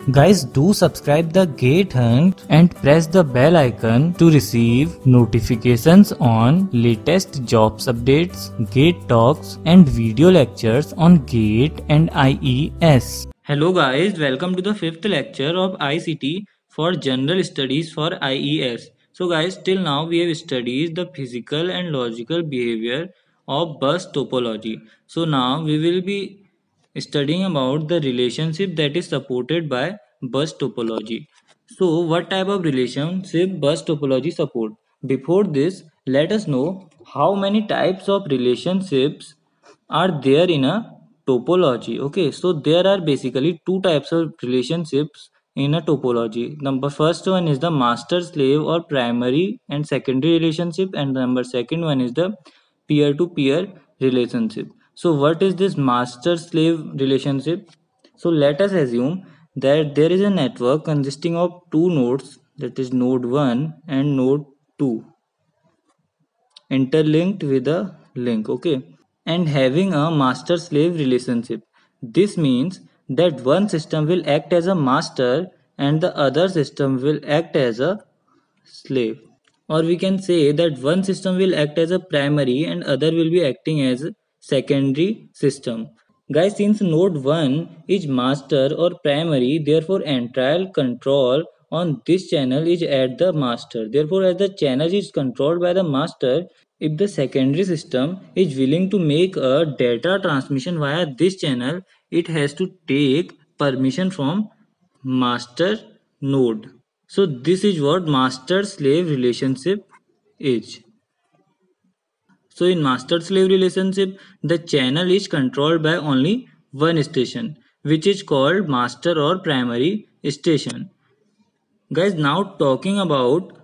Guys, do subscribe the Gate Hunt and press the bell icon to receive notifications on latest jobs updates, Gate talks and video lectures on Gate and IES. Hello guys, welcome to the 5th lecture of ICT for General Studies for IES. So guys, till now we have studied the physical and logical behavior of bus topology. So now we will be studying about the relationship that is supported by bus topology. So what type of relationship bus topology support? Before this, let us know how many types of relationships are there in a topology. Okay, so there are basically two types of relationships in a topology. Number first one is the master slave or primary and secondary relationship, and number second one is the peer to peer relationship. So what is this master slave relationship? So let us assume that there is a network consisting of two nodes, that is node 1 and node 2, interlinked with a link, okay, and having a master slave relationship. This means that one system will act as a master and the other system will act as a slave. Or we can say that one system will act as a primary and other will be acting as a secondary system. Guys, since node 1 is master or primary, therefore entire control on this channel is at the master. Therefore, as the channel is controlled by the master, if the secondary system is willing to make a data transmission via this channel, it has to take permission from master node. So this is what master slave relationship is. So in master slave relationship, the channel is controlled by only one station, which is called master or primary station. Guys, now talking about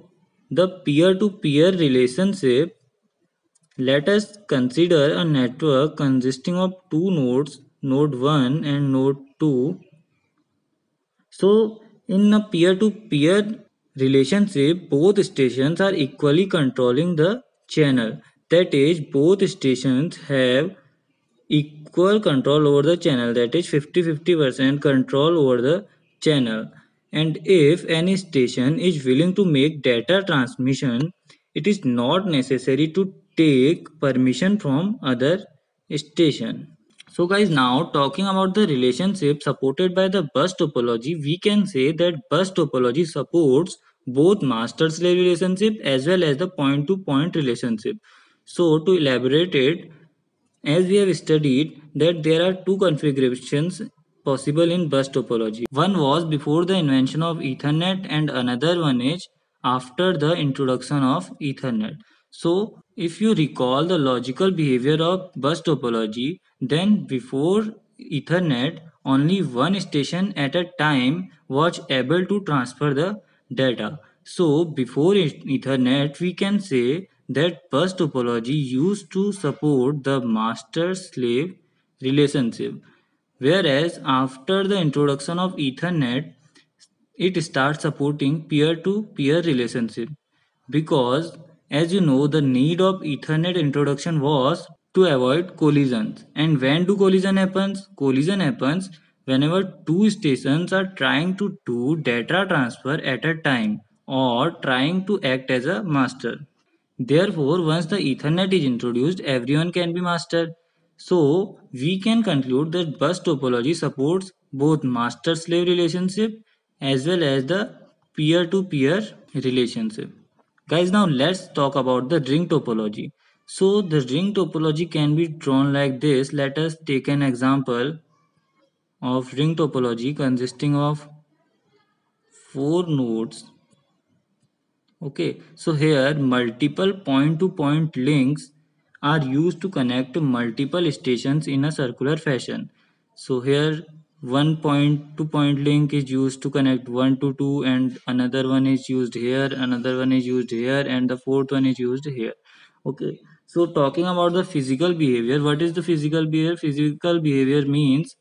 the peer to peer relationship, let us consider a network consisting of two nodes, node 1 and node 2. So, in a peer to peer relationship, both stations are equally controlling the channel. That is, both stations have equal control over the channel, that is 50-50% control over the channel. And if any station is willing to make data transmission, it is not necessary to take permission from other station. So guys, now talking about the relationship supported by the bus topology, we can say that bus topology supports both master slave relationship as well as the point to point relationship. So to elaborate it, as we have studied that there are two configurations possible in bus topology. One was before the invention of Ethernet and another one is after the introduction of Ethernet. So if you recall the logical behavior of bus topology, then before Ethernet only one station at a time was able to transfer the data. So before Ethernet we can say that bus topology used to support the master-slave relationship, whereas after the introduction of Ethernet, it starts supporting peer-to-peer relationship because, as you know, the need of Ethernet introduction was to avoid collisions. And when do collision happens? Collision happens whenever two stations are trying to do data transfer at a time or trying to act as a master. Therefore, once the Ethernet is introduced, everyone can be master. So, we can conclude that bus topology supports both master-slave relationship as well as the peer-to-peer relationship. Guys, now let's talk about the ring topology. So, the ring topology can be drawn like this. Let us take an example of ring topology consisting of four nodes. Okay, so here multiple point-to-point links are used to connect multiple stations in a circular fashion. So here one point-to-point link is used to connect 1 to 2 and another one is used here, another one is used here and the fourth one is used here. Okay, so talking about the physical behavior, what is the physical behavior? Physical behavior means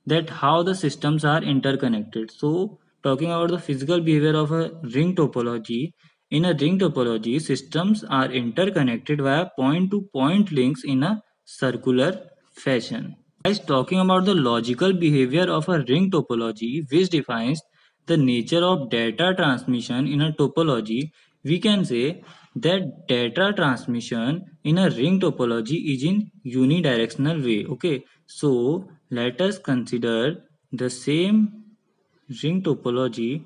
that how the systems are interconnected. So talking about the physical behavior of a ring topology, in a ring topology, systems are interconnected via point-to-point links in a circular fashion. Guys, talking about the logical behavior of a ring topology, which defines the nature of data transmission in a topology, we can say that data transmission in a ring topology is in unidirectional way. Okay, so let us consider the same ring topology.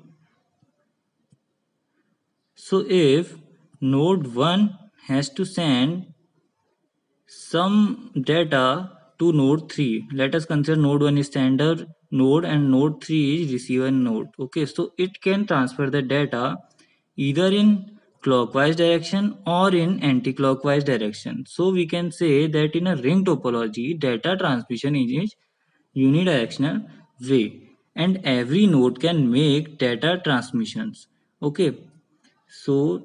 So if node 1 has to send some data to node 3, let us consider node 1 is sender node and node 3 is receiver node. Okay, so it can transfer the data either in clockwise direction or in anti-clockwise direction. So we can say that in a ring topology, data transmission is unidirectional way, and every node can make data transmissions. Okay, so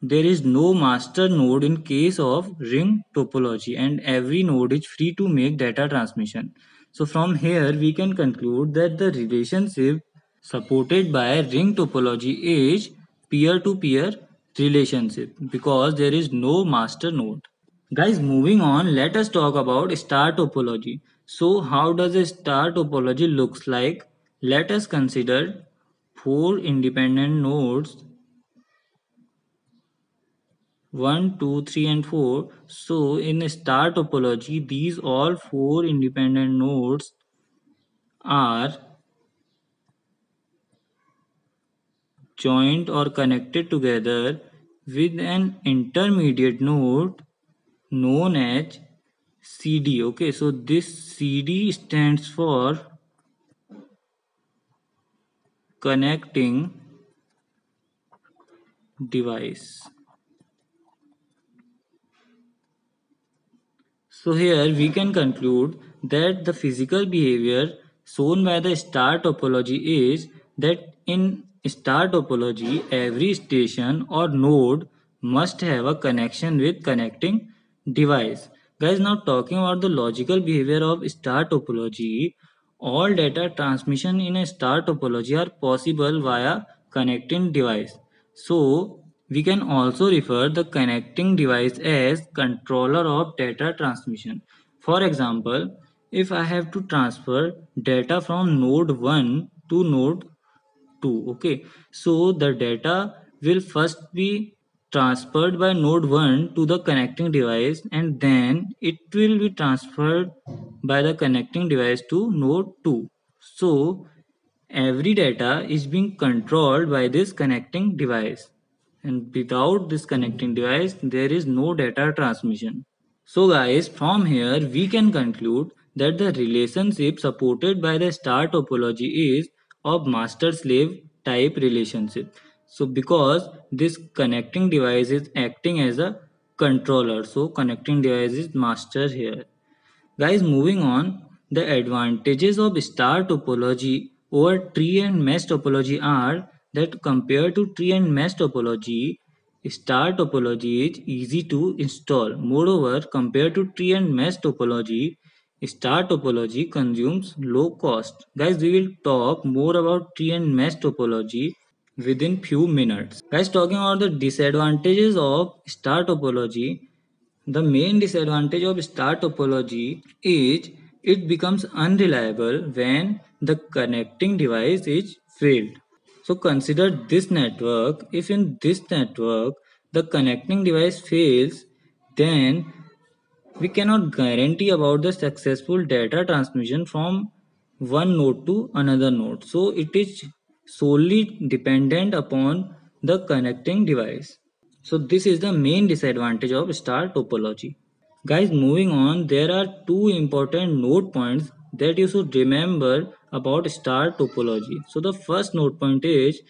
there is no master node in case of ring topology, and every node is free to make data transmission. So from here we can conclude that the relationship supported by ring topology is peer-to-peer relationship because there is no master node. Guys, moving on, let us talk about star topology. So how does a star topology looks like? Let us consider four independent nodes 1, 2, 3, and 4. So in a star topology, these all four independent nodes are joined or connected together with an intermediate node known as CD. Okay, so this CD stands for connecting device. So here we can conclude that the physical behavior shown by the star topology is that in star topology every station or node must have a connection with connecting device. Guys, now talking about the logical behavior of star topology, all data transmission in a star topology are possible via connecting device. So we can also refer the connecting device as controller of data transmission. For example, if I have to transfer data from node 1 to node 2, okay, so the data will first be transferred by node 1 to the connecting device, and then it will be transferred by the connecting device to node 2. So every data is being controlled by this connecting device, and without this connecting device there is no data transmission. So guys, from here we can conclude that the relationship supported by the star topology is of master slave type relationship. So because this connecting device is acting as a controller, so connecting device is master here. Guys, moving on, the advantages of star topology over tree and mesh topology are that compared to tree and mesh topology, star topology is easy to install. Moreover, compared to tree and mesh topology, star topology consumes low cost. Guys, we will talk more about tree and mesh topology within few minutes. Guys, talking about the disadvantages of star topology, the main disadvantage of star topology is it becomes unreliable when the connecting device is failed. So consider this network. If in this network the connecting device fails, then we cannot guarantee about the successful data transmission from one node to another node. So it is solely dependent upon the connecting device. So this is the main disadvantage of star topology. Guys, moving on, there are two important node points that you should remember about star topology. So the first node point is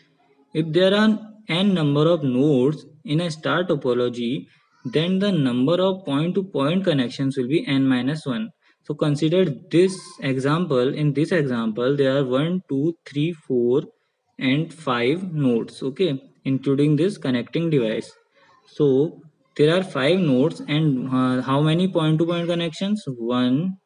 if there are n number of nodes in a star topology, then the number of point to point connections will be n minus 1. So consider this example. In this example, there are 1, 2, 3, 4 and 5 nodes, okay, including this connecting device. So there are 5 nodes, and how many point to point connections? 1,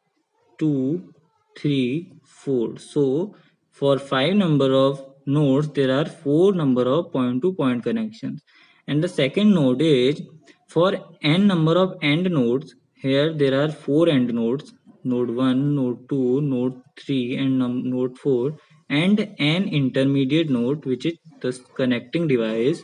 2, 3, 4. So for 5 number of nodes there are 4 number of point to point connections. And the second node is for n number of end nodes, here there are 4 end nodes. node 1, node 2, node 3 and node 4, and an intermediate node which is the connecting device,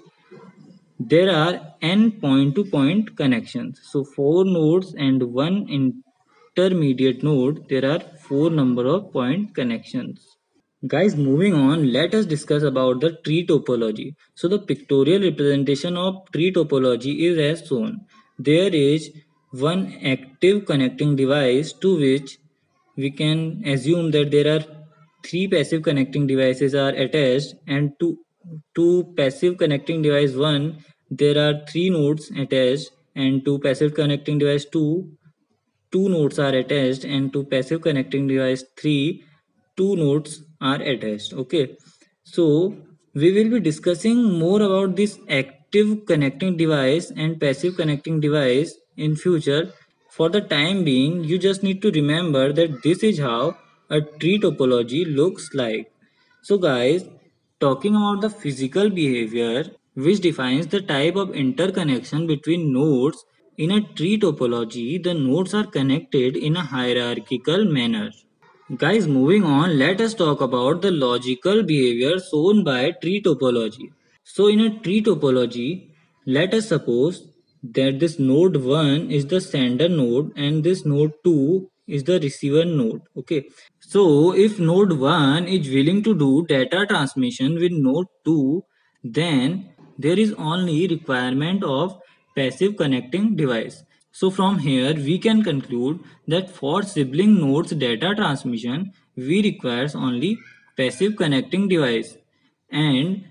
there are n point-to-point connections. So 4 nodes and one intermediate node, there are 4 number of point connections. Guys, moving on, let us discuss about the tree topology. So the pictorial representation of tree topology is as shown. There is one active connecting device to which we can assume that there are three passive connecting devices are attached, and to passive connecting device 1 there are three nodes attached, and to passive connecting device 2 two nodes are attached, and to passive connecting device 3 two nodes are attached. Okay, so we will be discussing more about this active connecting device and passive connecting device in future. For the time being, you just need to remember that this is how a tree topology looks like. So guys, talking about the physical behavior which defines the type of interconnection between nodes, in a tree topology, the nodes are connected in a hierarchical manner. Guys, moving on, let us talk about the logical behavior shown by tree topology. So, in a tree topology, let us suppose that this node 1 is the sender node and this node 2 is the receiver node. Okay. So, if node 1 is willing to do data transmission with node 2, then there is only requirement of passive connecting device. So from here we can conclude that for sibling nodes data transmission we requires only passive connecting device, and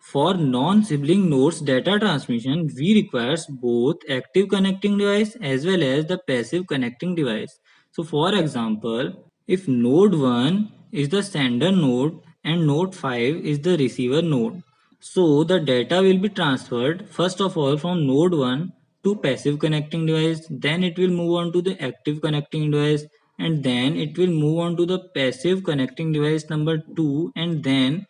for non-sibling nodes data transmission we requires both active connecting device as well as the passive connecting device. So for example, if node 1 is the sender node and node 5 is the receiver node, so the data will be transferred first of all from node 1 to passive connecting device, then it will move on to the active connecting device, and then it will move on to the passive connecting device number 2, and then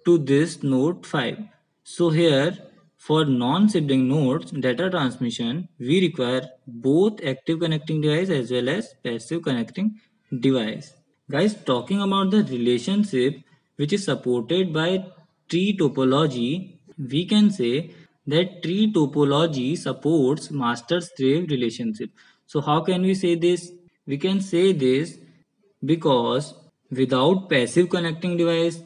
to this node 5. So here for non-sibling nodes data transmission we require both active connecting device as well as passive connecting device. Guys, talking about the relationship which is supported by tree topology, we can say that tree topology supports master-slave relationship. So how can we say this? We can say this because without passive connecting device,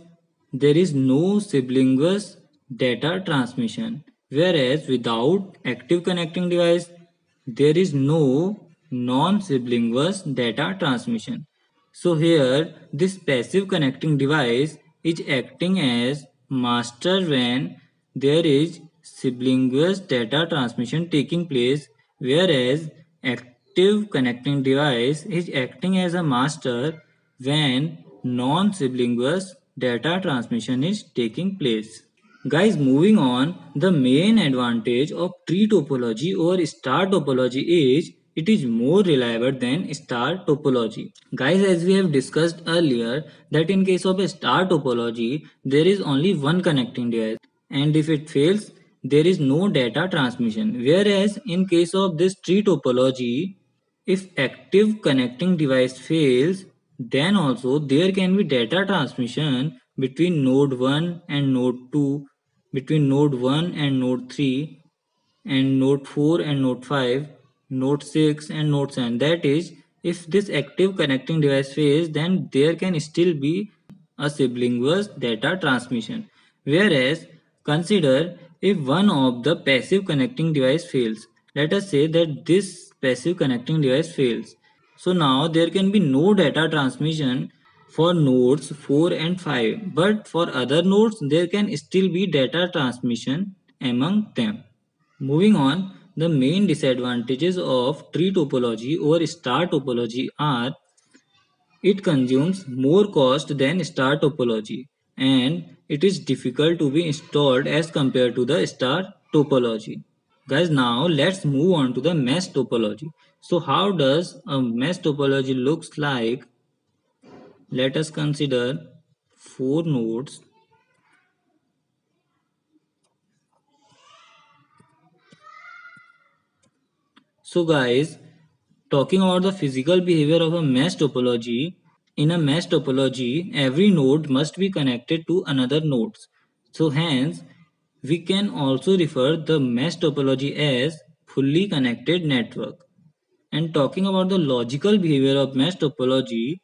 there is no siblingless data transmission. Whereas without active connecting device, there is no non-siblingless data transmission. So here, this passive connecting device is acting as master when there is siblingless data transmission taking place, whereas active connecting device is acting as a master when non-siblingless data transmission is taking place. Guys, moving on, the main advantage of tree topology over star topology is it is more reliable than star topology. Guys, as we have discussed earlier, that in case of a star topology, there is only one connecting device, and if it fails, there is no data transmission. Whereas in case of this tree topology, if active connecting device fails, then also there can be data transmission between node 1 and node 2, between node 1 and node 3, and node 4 and node 5, node 6 and node 7. That is, if this active connecting device fails, then there can still be a sibling-verse data transmission. Whereas, consider if one of the passive connecting device fails. Let us say that this passive connecting device fails. So now there can be no data transmission for nodes 4 and 5, but for other nodes there can still be data transmission among them. Moving on, the main disadvantages of tree topology over star topology are it consumes more cost than star topology, and it is difficult to be installed as compared to the star topology. Guys, now let's move on to the mesh topology. So how does a mesh topology looks like? Let us consider four nodes. So guys, Talking about the physical behavior of a mesh topology, in a mesh topology, every node must be connected to another nodes. So hence, we can also refer the mesh topology as fully connected network. And talking about the logical behavior of mesh topology,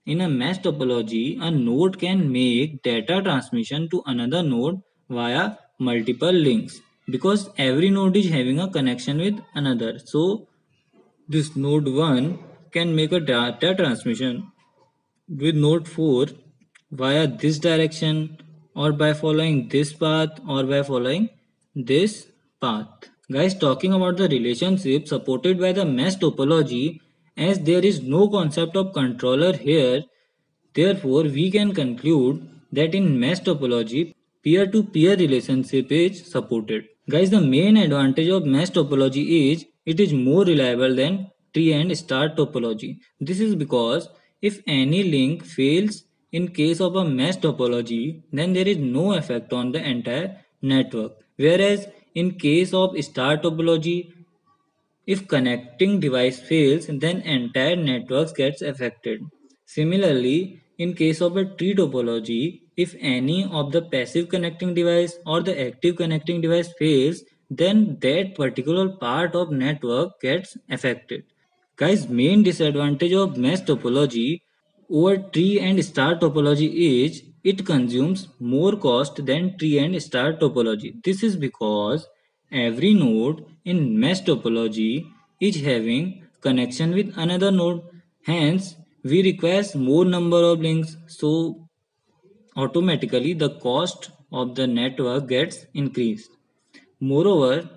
in a mesh topology, a node can make data transmission to another node via multiple links because every node is having a connection with another. So this node 1 can make a data transmission with node 4 via this direction or by following this path or by following this path. Guys, talking about the relationship supported by the mesh topology, as there is no concept of controller here, therefore we can conclude that in mesh topology, peer-to-peer relationship is supported. Guys, the main advantage of mesh topology is it is more reliable than tree and star topology. This is because if any link fails in case of a mesh topology, then there is no effect on the entire network. Whereas in case of star topology, if connecting device fails, then entire network gets affected. Similarly, in case of a tree topology, if any of the passive connecting device or the active connecting device fails, then that particular part of network gets affected. Guys, main disadvantage of mesh topology over tree and star topology is it consumes more cost than tree and star topology. This is because every node in mesh topology is having connection with another node. Hence, we require more number of links. So automatically the cost of the network gets increased. Moreover,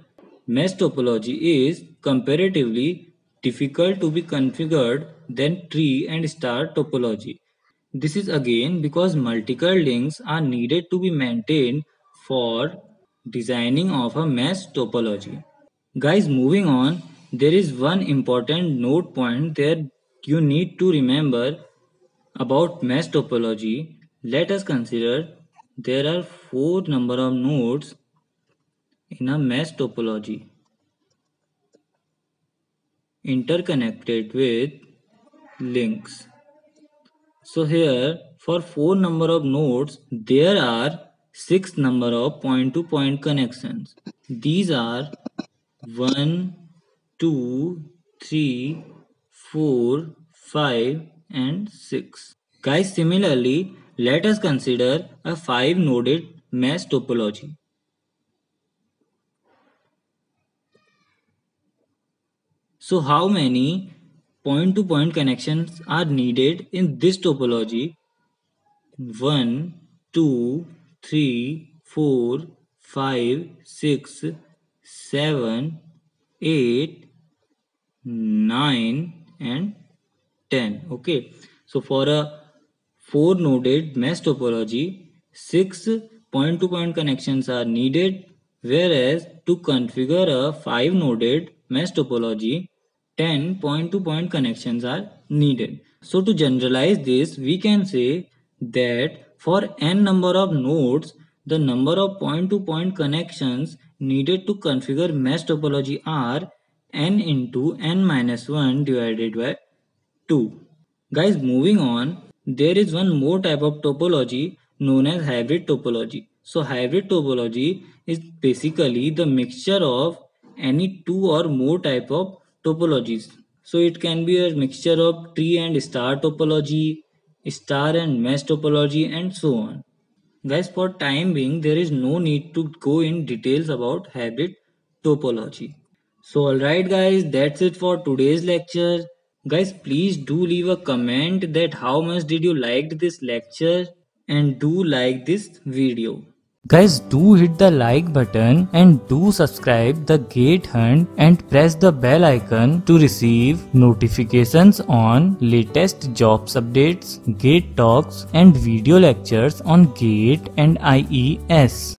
mesh topology is comparatively difficult to be configured than tree and star topology. This is again because multiple links are needed to be maintained for designing of a mesh topology. Guys, moving on, there is one important note point that you need to remember about mesh topology. Let us consider there are 4 number of nodes in a mesh topology interconnected with links. So here for 4 number of nodes there are 6 number of point to point connections. These are 1, 2, 3, 4, 5 and 6. Guys, similarly let us consider a 5 noded mesh topology. So how many point-to-point connections are needed in this topology? 1, 2, 3, 4, 5, 6, 7, 8, 9 and 10. Okay. So for a 4 noded mesh topology, 6 point-to-point connections are needed, whereas to configure a 5 noded mesh topology, 10 point-to-point connections are needed. So to generalize this, we can say that for n number of nodes, the number of point-to-point connections needed to configure mesh topology are n into n minus 1 divided by 2. Guys, moving on, there is one more type of topology known as hybrid topology. So hybrid topology is basically the mixture of any two or more type of topologies. So it can be a mixture of tree and star topology, star and mesh topology and so on. Guys, for time being, there is no need to go in details about hybrid topology. So alright guys, that's it for today's lecture. Guys, please do leave a comment that how much did you liked this lecture and do like this video. Guys, do hit the like button and do subscribe the Gate Hunt and press the bell icon to receive notifications on latest jobs updates, Gate talks and video lectures on Gate and IES.